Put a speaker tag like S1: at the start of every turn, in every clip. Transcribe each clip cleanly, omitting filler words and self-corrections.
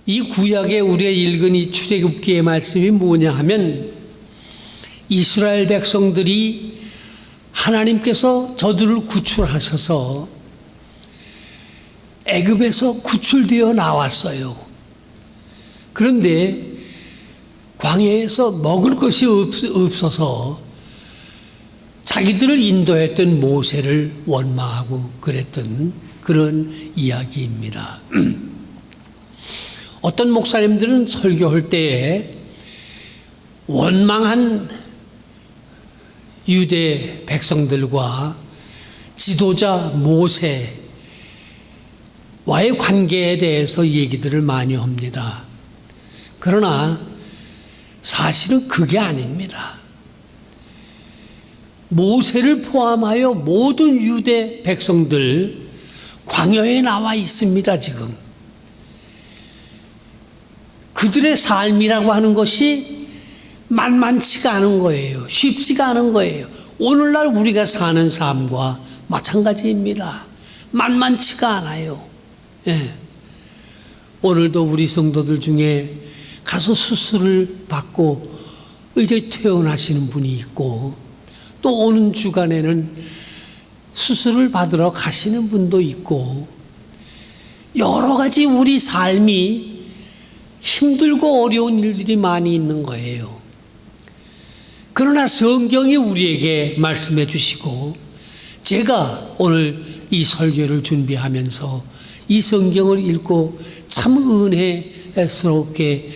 S1: 이 구약에 우리가 읽은 이 출애굽기의 말씀이 뭐냐 하면 이스라엘 백성들이 하나님께서 저들을 구출하셔서 애굽에서 구출되어 나왔어요. 그런데 광야에서 먹을 것이 없어서 자기들을 인도했던 모세를 원망하고 그랬던 그런 이야기입니다. 어떤 목사님들은 설교할 때에 원망한 유대 백성들과 지도자 모세와의 관계에 대해서 얘기들을 많이 합니다. 그러나 사실은 그게 아닙니다. 모세를 포함하여 모든 유대 백성들 광야에 나와 있습니다, 지금. 그들의 삶이라고 하는 것이 만만치가 않은 거예요. 쉽지가 않은 거예요. 오늘날 우리가 사는 삶과 마찬가지입니다. 만만치가 않아요. 예. 오늘도 우리 성도들 중에 가서 수술을 받고 이제 퇴원하시는 분이 있고 또 오는 주간에는 수술을 받으러 가시는 분도 있고 여러 가지 우리 삶이 힘들고 어려운 일들이 많이 있는 거예요. 그러나 성경이 우리에게 말씀해 주시고 제가 오늘 이 설교를 준비하면서 이 성경을 읽고 참 은혜스럽게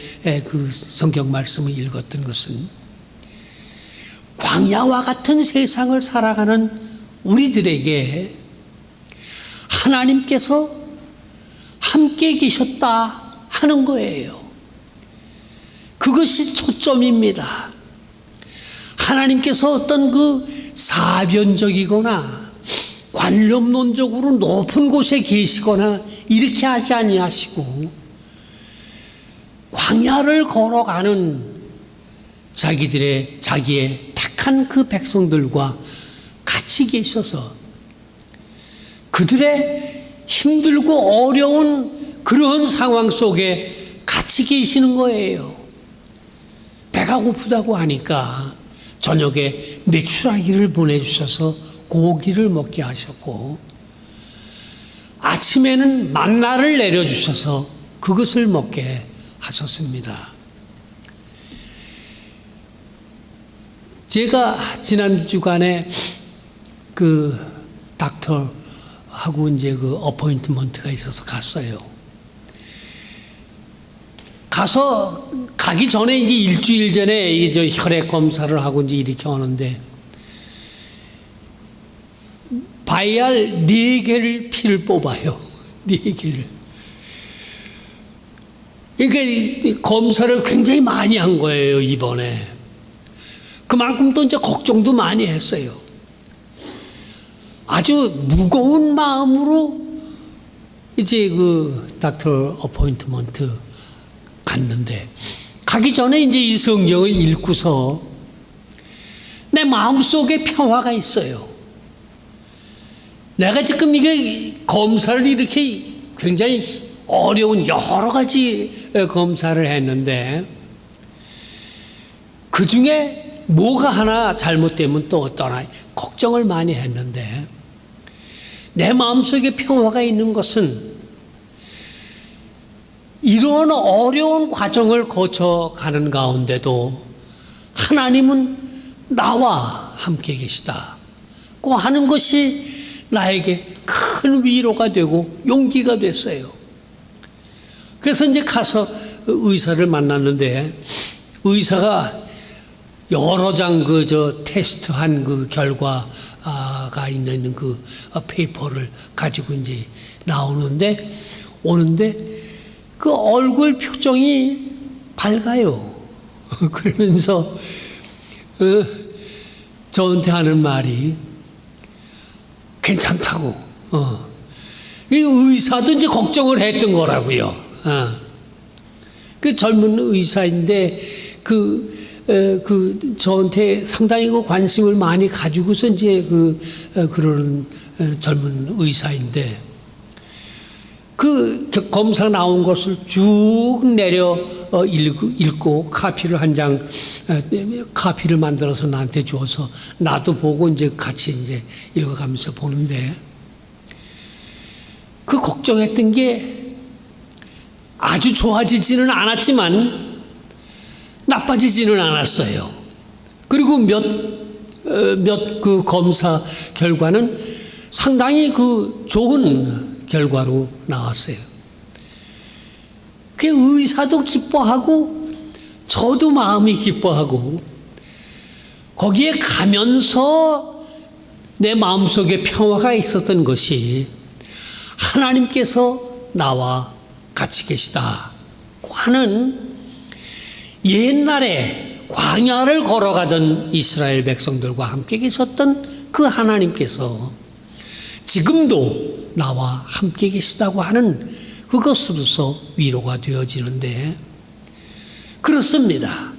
S1: 그 성경 말씀을 읽었던 것은 광야와 같은 세상을 살아가는 우리들에게 하나님께서 함께 계셨다 하는 거예요. 그것이 초점입니다. 하나님께서 어떤 그 사변적이거나 관념론적으로 높은 곳에 계시거나 이렇게 하지 아니하시고 광야를 걸어가는 자기의 택한 그 백성들과 같이 계셔서 그들의 힘들고 어려운 그런 상황 속에 같이 계시는 거예요. 배가 고프다고 하니까 저녁에 메추라기를 보내주셔서 고기를 먹게 하셨고 아침에는 만나를 내려주셔서 그것을 먹게 하셨습니다. 제가 지난 주간에 그 닥터하고 이제 그 어포인트먼트가 있어서 갔어요. 가서 가기 전에 이제 일주일 전에 이제 혈액 검사를 하고 이제 이렇게 오는데 바이알 4개를 피를 뽑아요. 4개를. 그러니까 검사를 굉장히 많이 한 거예요, 이번에. 그만큼 또 이제 걱정도 많이 했어요. 아주 무거운 마음으로 이제 그 닥터 어포인트먼트 갔는데 가기 전에 이제 이 성경을 읽고서 내 마음속에 평화가 있어요. 내가 지금 이게 검사를 이렇게 굉장히 어려운 여러 가지 검사를 했는데 그 중에 뭐가 하나 잘못되면 또 어떠나 걱정을 많이 했는데 내 마음속에 평화가 있는 것은 이런 어려운 과정을 거쳐가는 가운데도 하나님은 나와 함께 계시다고 하는 것이 나에게 큰 위로가 되고 용기가 됐어요. 그래서 이제 가서 의사를 만났는데 의사가 여러 장 테스트한 그 결과가 있는 그 페이퍼를 가지고 이제 오는데 그 얼굴 표정이 밝아요. 그러면서 저한테 하는 말이 괜찮다고. 이 의사도 이제 걱정을 했던 거라고요. 그 젊은 의사인데 저한테 상당히 그 관심을 많이 가지고서 이제 그러는 젊은 의사인데 그 검사 나온 것을 쭉 내려 읽고 카피를 한 장 카피를 만들어서 나한테 줘서 나도 보고 이제 같이 이제 읽어가면서 보는데 그 걱정했던 게 아주 좋아지지는 않았지만 나빠지지는 않았어요. 그리고 몇 그 검사 결과는 상당히 그 좋은 결과로 나왔어요. 그 의사도 기뻐하고 저도 마음이 기뻐하고 거기에 가면서 내 마음속에 평화가 있었던 것이 하나님께서 나와 같이 계시다고 하는 옛날에 광야를 걸어가던 이스라엘 백성들과 함께 계셨던 그 하나님께서 지금도 나와 함께 계시다고 하는 그것으로서 위로가 되어지는데 그렇습니다.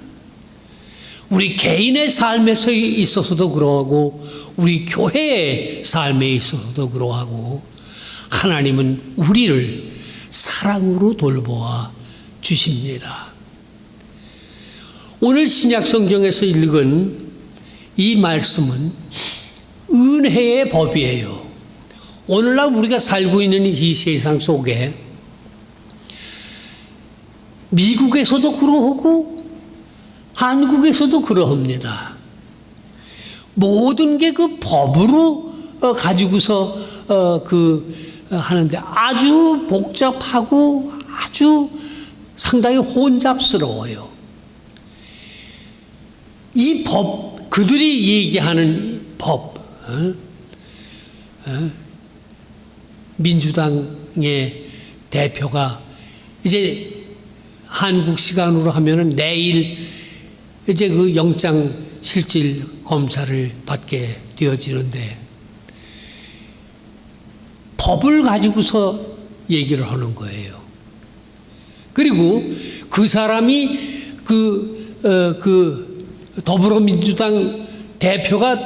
S1: 우리 개인의 삶에서 있어서도 그러하고 우리 교회의 삶에 있어서도 그러하고 하나님은 우리를 사랑으로 돌보아 주십니다. 오늘 신약 성경에서 읽은 이 말씀은 은혜의 법이에요. 오늘날 우리가 살고 있는 이 세상 속에 미국에서도 그러하고 한국에서도 그러합니다. 모든 게 그 법으로 가지고서 하는데 아주 복잡하고 아주 상당히 혼잡스러워요. 이 법, 그들이 얘기하는 법, 민주당의 대표가 이제 한국 시간으로 하면은 내일 이제 그 영장 실질 검사를 받게 되어지는데 법을 가지고서 얘기를 하는 거예요. 그리고 그 사람이 더불어민주당 대표가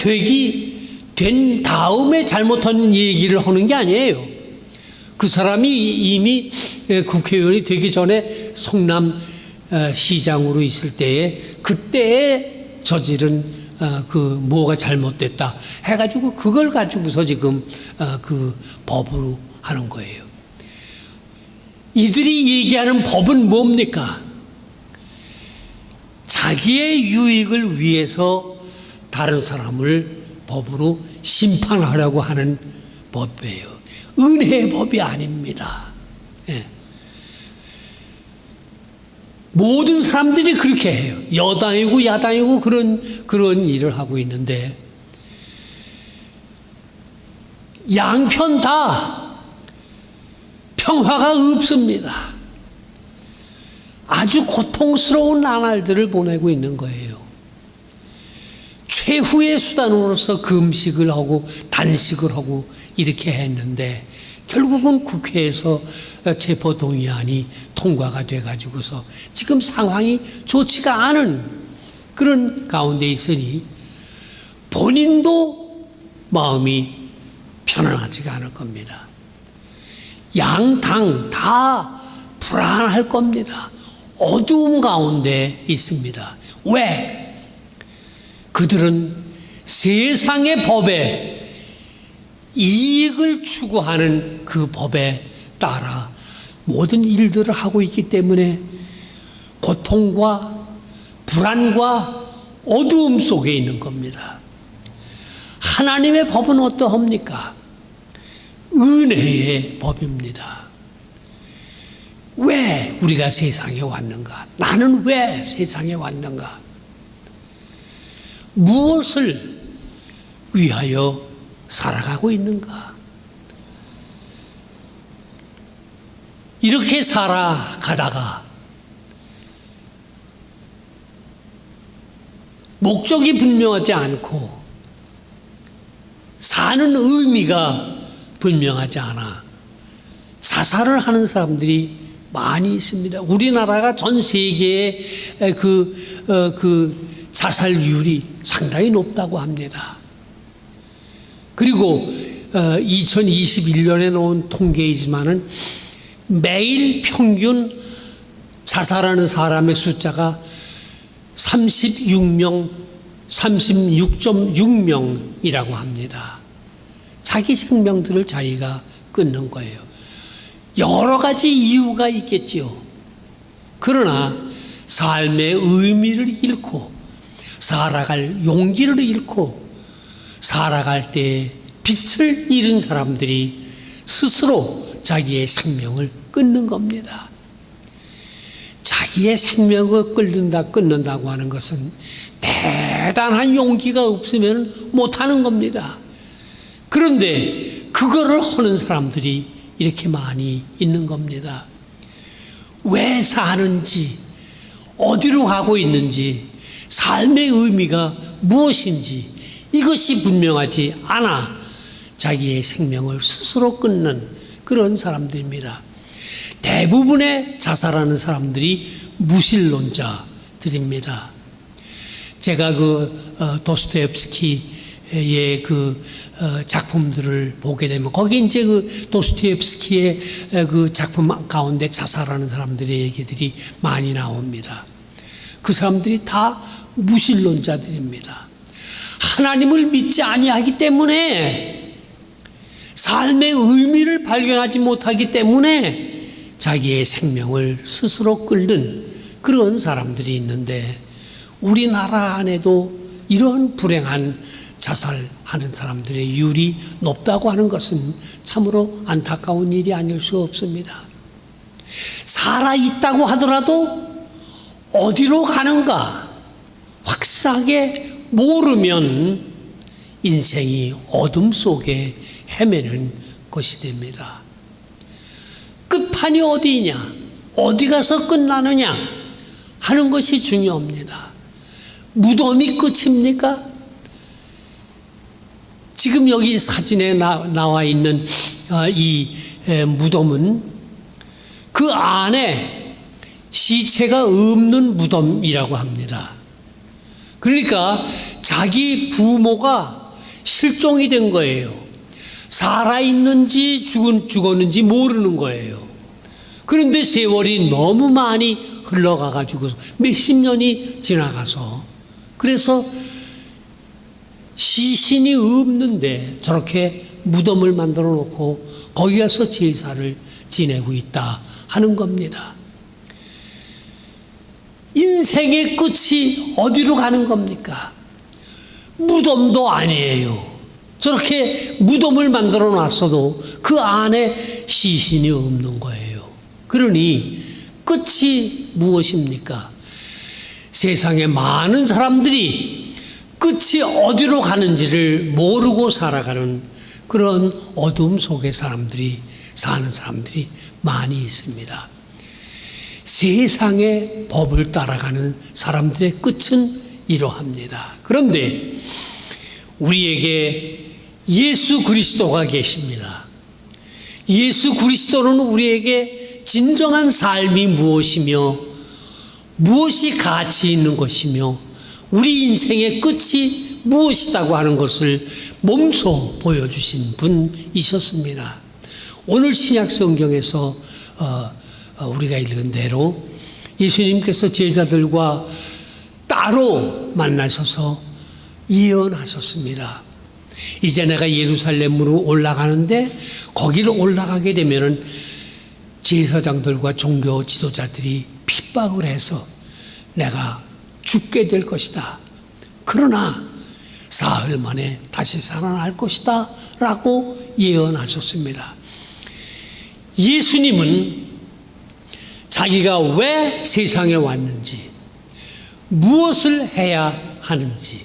S1: 된 다음에 잘못한 얘기를 하는 게 아니에요. 그 사람이 이미 국회의원이 되기 전에 성남 시장으로 있을 때에 그때에 저지른 뭐가 잘못됐다 해가지고 그걸 가지고서 지금 그 법으로 하는 거예요. 이들이 얘기하는 법은 뭡니까? 자기의 유익을 위해서 다른 사람을 법으로 심판하려고 하는 법이에요. 은혜의 법이 아닙니다. 예. 모든 사람들이 그렇게 해요. 여당이고 야당이고 그런 일을 하고 있는데 양편 다 평화가 없습니다. 아주 고통스러운 나날들을 보내고 있는 거예요. 최후의 수단으로서 금식을 하고 단식을 하고 이렇게 했는데 결국은 국회에서 체포동의안이 통과가 돼가지고서 지금 상황이 좋지가 않은 그런 가운데 있으니 본인도 마음이 편안하지가 않을 겁니다. 양당 다 불안할 겁니다. 어두움 가운데 있습니다. 왜? 그들은 세상의 법에 이익을 추구하는 그 법에 따라 모든 일들을 하고 있기 때문에 고통과 불안과 어두움 속에 있는 겁니다. 하나님의 법은 어떠합니까? 은혜의 법입니다. 왜 우리가 세상에 왔는가? 나는 왜 세상에 왔는가? 무엇을 위하여 살아가고 있는가? 이렇게 살아가다가 목적이 분명하지 않고 사는 의미가 분명하지 않아 자살을 하는 사람들이 많이 있습니다. 우리나라가 전 세계의 그 자살률이 상당히 높다고 합니다. 그리고 2021년에 나온 통계이지만은 매일 평균 자살하는 사람의 숫자가 36.6명이라고 합니다. 자기 생명들을 자기가 끊는 거예요. 여러 가지 이유가 있겠지요. 그러나 삶의 의미를 잃고 살아갈 용기를 잃고 살아갈 때 빛을 잃은 사람들이 스스로 자기의 생명을 끊는 겁니다. 자기의 생명을 끊는다고 하는 것은 대단한 용기가 없으면 못하는 겁니다. 그런데 그거를 하는 사람들이 이렇게 많이 있는 겁니다. 왜 사는지, 어디로 가고 있는지, 삶의 의미가 무엇인지 이것이 분명하지 않아 자기의 생명을 스스로 끊는 그런 사람들입니다. 대부분의 자살하는 사람들이 무신론자들입니다. 제가 도스토옙스키의 작품들을 보게 되면 거기 이제 도스토옙스키의 그 작품 가운데 자살하는 사람들의 얘기들이 많이 나옵니다. 그 사람들이 다 무신론자들입니다. 하나님을 믿지 아니하기 때문에 삶의 의미를 발견하지 못하기 때문에 자기의 생명을 스스로 끊는 그런 사람들이 있는데 우리나라 안에도 이런 불행한 자살하는 사람들의 비율이 높다고 하는 것은 참으로 안타까운 일이 아닐 수 없습니다. 살아있다고 하더라도 어디로 가는가 확실하게 모르면 인생이 어둠 속에 헤매는 것이 됩니다. 끝판이 어디냐, 어디 가서 끝나느냐 하는 것이 중요합니다. 무덤이 끝입니까? 지금 여기 사진에 나와 있는 이 무덤은 그 안에 시체가 없는 무덤이라고 합니다. 그러니까 자기 부모가 실종이 된 거예요. 살아있는지 죽었는지 모르는 거예요. 그런데 세월이 너무 많이 흘러가가지고 몇십 년이 지나가서 그래서 시신이 없는데 저렇게 무덤을 만들어 놓고 거기 가서 제사를 지내고 있다 하는 겁니다. 인생의 끝이 어디로 가는 겁니까? 무덤도 아니에요. 저렇게 무덤을 만들어 놨어도 그 안에 시신이 없는 거예요. 그러니 끝이 무엇입니까? 세상에 많은 사람들이 끝이 어디로 가는지를 모르고 살아가는 그런 어둠 속에 사는 사람들이 많이 있습니다. 세상의 법을 따라가는 사람들의 끝은 이러합니다. 그런데 우리에게 예수 그리스도가 계십니다. 예수 그리스도는 우리에게 진정한 삶이 무엇이며 무엇이 가치 있는 것이며 우리 인생의 끝이 무엇이라고 하는 것을 몸소 보여주신 분이셨습니다. 오늘 신약 성경에서 우리가 읽은 대로 예수님께서 제자들과 따로 만나셔서 예언하셨습니다. 이제 내가 예루살렘으로 올라가는데 거기를 올라가게 되면은 제사장들과 종교 지도자들이 핍박을 해서 내가 죽게 될 것이다. 그러나 사흘 만에 다시 살아날 것이다 라고 예언하셨습니다. 예수님은 자기가 왜 세상에 왔는지, 무엇을 해야 하는지,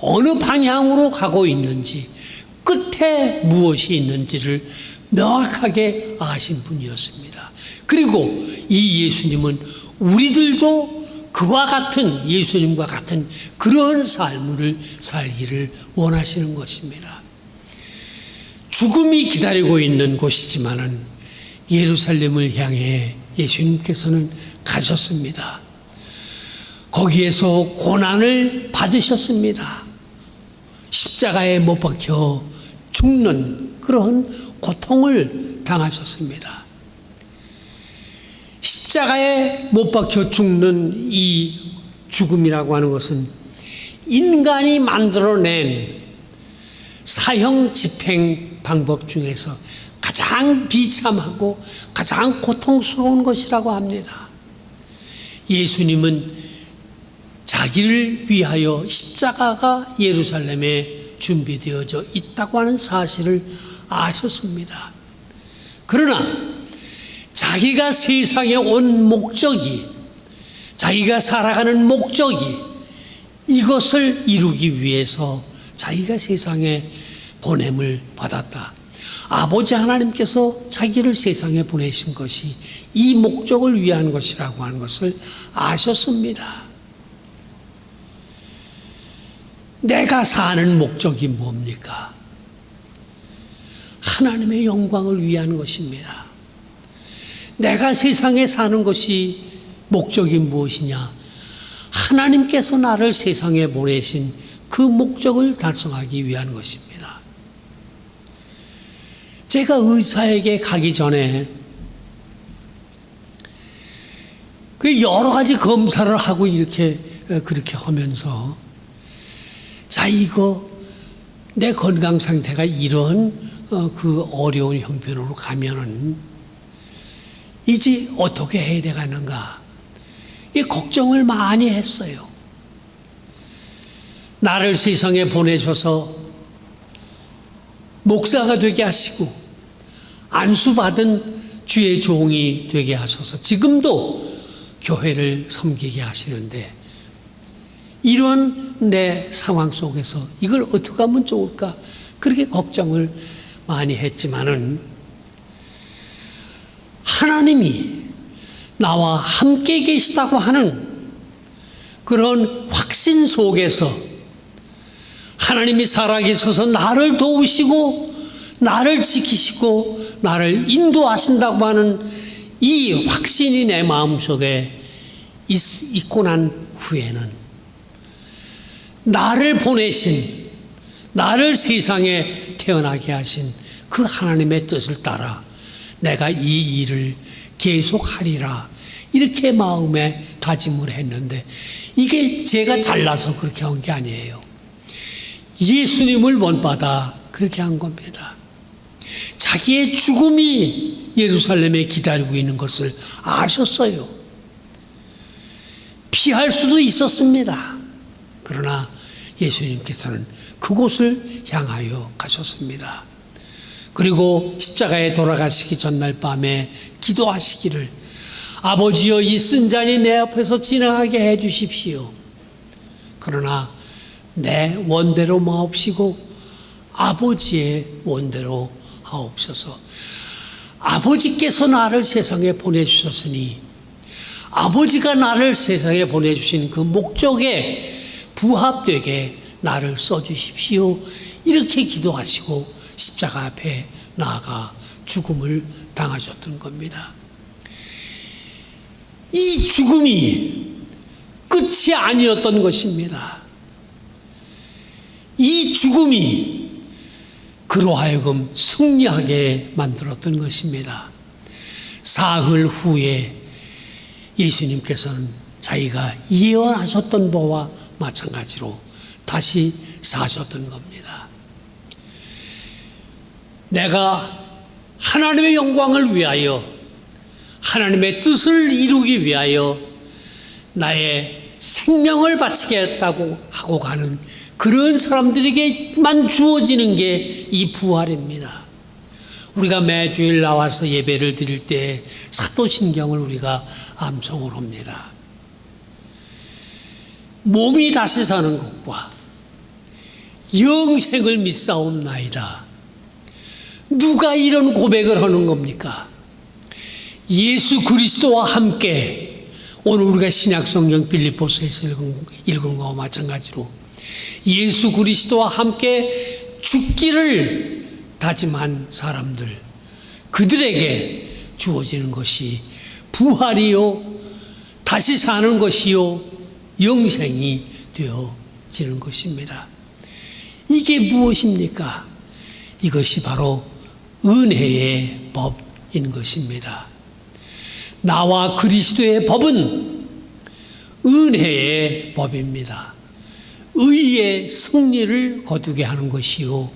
S1: 어느 방향으로 가고 있는지, 끝에 무엇이 있는지를 명확하게 아신 분이었습니다. 그리고 이 예수님은 우리들도 그와 같은, 예수님과 같은 그런 삶을 살기를 원하시는 것입니다. 죽음이 기다리고 있는 곳이지만은 예루살렘을 향해 예수님께서는 가셨습니다. 거기에서 고난을 받으셨습니다. 십자가에 못 박혀 죽는 그런 고통을 당하셨습니다. 십자가에 못 박혀 죽는 이 죽음이라고 하는 것은 인간이 만들어낸 사형 집행 방법 중에서 가장 비참하고 가장 고통스러운 것이라고 합니다. 예수님은 자기를 위하여 십자가가 예루살렘에 준비되어져 있다고 하는 사실을 아셨습니다. 그러나 자기가 세상에 온 목적이, 자기가 살아가는 목적이 이것을 이루기 위해서 자기가 세상에 보냄을 받았다. 아버지 하나님께서 자기를 세상에 보내신 것이 이 목적을 위한 것이라고 하는 것을 아셨습니다. 내가 사는 목적이 뭡니까? 하나님의 영광을 위한 것입니다. 내가 세상에 사는 것이 목적이 무엇이냐? 하나님께서 나를 세상에 보내신 그 목적을 달성하기 위한 것입니다. 제가 의사에게 가기 전에 그 여러 가지 검사를 하고 그렇게 하면서, 자, 이거 내 건강 상태가 이런 그 어려운 형편으로 가면은 이제 어떻게 해야 되겠는가, 이 걱정을 많이 했어요. 나를 세상에 보내셔서 목사가 되게 하시고 안수받은 주의 종이 되게 하셔서 지금도 교회를 섬기게 하시는데, 이런 내 상황 속에서 이걸 어떻게 하면 좋을까, 그렇게 걱정을 많이 했지만은 하나님이 나와 함께 계시다고 하는 그런 확신 속에서 하나님이 살아계셔서 나를 도우시고 나를 지키시고 나를 인도하신다고 하는 이 확신이 내 마음속에 있고 난 후에는 나를 보내신, 나를 세상에 태어나게 하신 그 하나님의 뜻을 따라 내가 이 일을 계속하리라, 이렇게 마음에 다짐을 했는데, 이게 제가 잘나서 그렇게 한 게 아니에요. 예수님을 본받아 그렇게 한 겁니다. 자기의 죽음이 예루살렘에 기다리고 있는 것을 아셨어요. 피할 수도 있었습니다. 그러나 예수님께서는 그곳을 향하여 가셨습니다. 그리고 십자가에 돌아가시기 전날 밤에 기도하시기를, 아버지여, 이 쓴 잔이 내 앞에서 지나가게 해 주십시오. 그러나 내 원대로 마옵시고 아버지의 원대로 하옵소서. 아버지께서 나를 세상에 보내주셨으니 아버지가 나를 세상에 보내주신 그 목적에 부합되게 나를 써주십시오. 이렇게 기도하시고 십자가 앞에 나아가 죽음을 당하셨던 겁니다. 이 죽음이 끝이 아니었던 것입니다. 이 죽음이 그로 하여금 승리하게 만들었던 것입니다. 사흘 후에 예수님께서는 자기가 예언하셨던 바와 마찬가지로 다시 사셨던 겁니다. 내가 하나님의 영광을 위하여, 하나님의 뜻을 이루기 위하여 나의 생명을 바치겠다고 하고 가는 그런 사람들에게만 주어지는 게 이 부활입니다. 우리가 매주일 나와서 예배를 드릴 때 사도신경을 우리가 암송을 합니다. 몸이 다시 사는 것과 영생을 믿사옵나이다. 누가 이런 고백을 하는 겁니까? 예수 그리스도와 함께, 오늘 우리가 신약성경 빌립보서에서 읽은 것과 마찬가지로 예수 그리스도와 함께 죽기를 다짐한 사람들, 그들에게 주어지는 것이 부활이요, 다시 사는 것이요, 영생이 되어지는 것입니다. 이게 무엇입니까? 이것이 바로 은혜의 법인 것입니다. 나와 그리스도의 법은 은혜의 법입니다. 의의 승리를 거두게 하는 것이요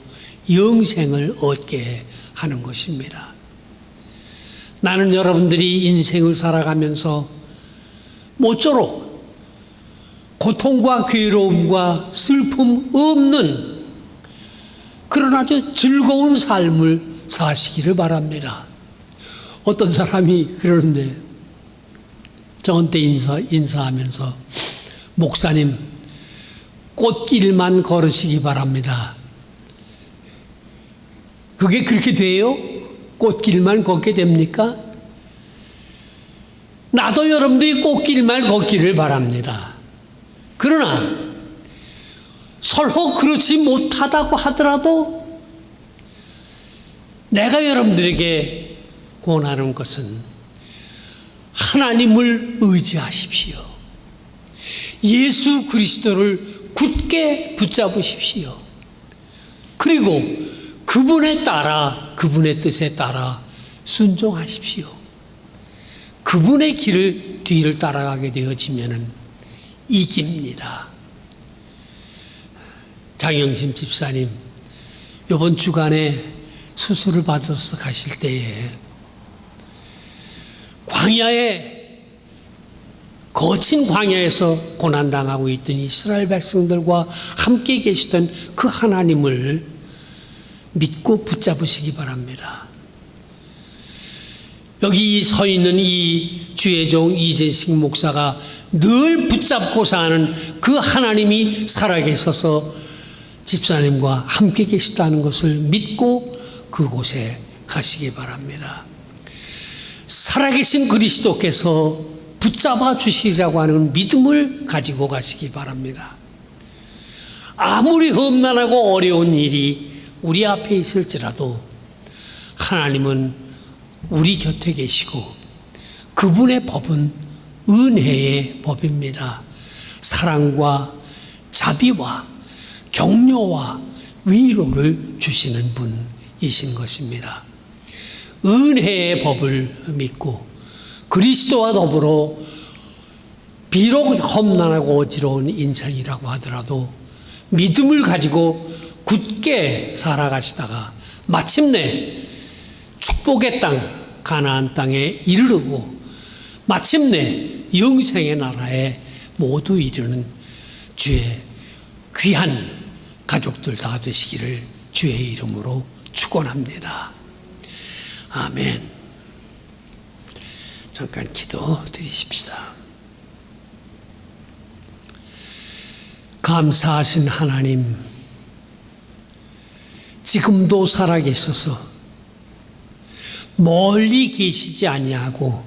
S1: 영생을 얻게 하는 것입니다. 나는 여러분들이 인생을 살아가면서 모쪼록 고통과 괴로움과 슬픔 없는 그런 아주 즐거운 삶을 사시기를 바랍니다. 어떤 사람이 그러는데 저한테 인사하면서 목사님 꽃길만 걸으시기 바랍니다. 그게 그렇게 돼요? 꽃길만 걷게 됩니까? 나도 여러분들이 꽃길만 걷기를 바랍니다. 그러나 설령 그렇지 못하다고 하더라도 내가 여러분들에게 권하는 것은 하나님을 의지하십시오. 예수 그리스도를 굳게 붙잡으십시오. 그리고 그분에 따라 그분의 뜻에 따라 순종하십시오. 그분의 뒤를 따라가게 되어지면은 이깁니다. 장영심 집사님 이번 주간에 수술을 받아서 가실 때에 거친 광야에서 고난당하고 있던 이스라엘 백성들과 함께 계시던 그 하나님을 믿고 붙잡으시기 바랍니다. 여기 서 있는 이 주의 종 이재식 목사가 늘 붙잡고 사는 그 하나님이 살아계셔서 집사님과 함께 계시다는 것을 믿고 그곳에 가시기 바랍니다. 살아계신 그리스도께서 붙잡아 주시리라고 하는 믿음을 가지고 가시기 바랍니다. 아무리 험난하고 어려운 일이 우리 앞에 있을지라도 하나님은 우리 곁에 계시고 그분의 법은 은혜의 법입니다. 사랑과 자비와 격려와 위로를 주시는 분이신 것입니다. 은혜의 법을 믿고 그리스도와 더불어 비록 험난하고 어지러운 인생이라고 하더라도 믿음을 가지고 굳게 살아가시다가 마침내 축복의 땅 가나안 땅에 이르르고 마침내 영생의 나라에 모두 이르는 주의 귀한 가족들 다 되시기를 주의 이름으로 축원합니다. 아멘. 잠깐 기도 드리십시다. 감사하신 하나님, 지금도 살아계셔서 멀리 계시지 아니하고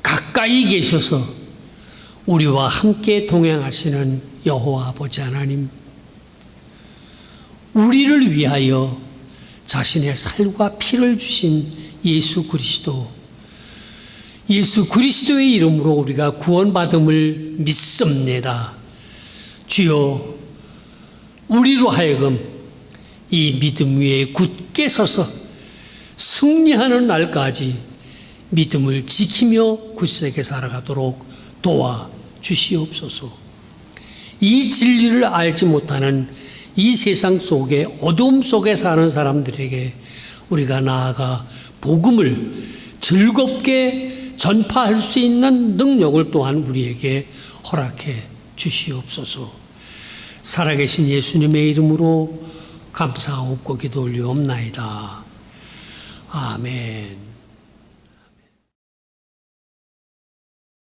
S1: 가까이 계셔서 우리와 함께 동행하시는 여호와 아버지 하나님, 우리를 위하여 자신의 살과 피를 주신 예수 그리스도의 이름으로 우리가 구원받음을 믿습니다. 주여, 우리로 하여금 이 믿음 위에 굳게 서서 승리하는 날까지 믿음을 지키며 굳세게 살아가도록 도와주시옵소서. 이 진리를 알지 못하는 이 세상 속에 어둠 속에 사는 사람들에게 우리가 나아가 복음을 즐겁게 전파할 수 있는 능력을 또한 우리에게 허락해 주시옵소서. 살아계신 예수님의 이름으로 감사하옵고 기도 올리옵나이다. 아멘.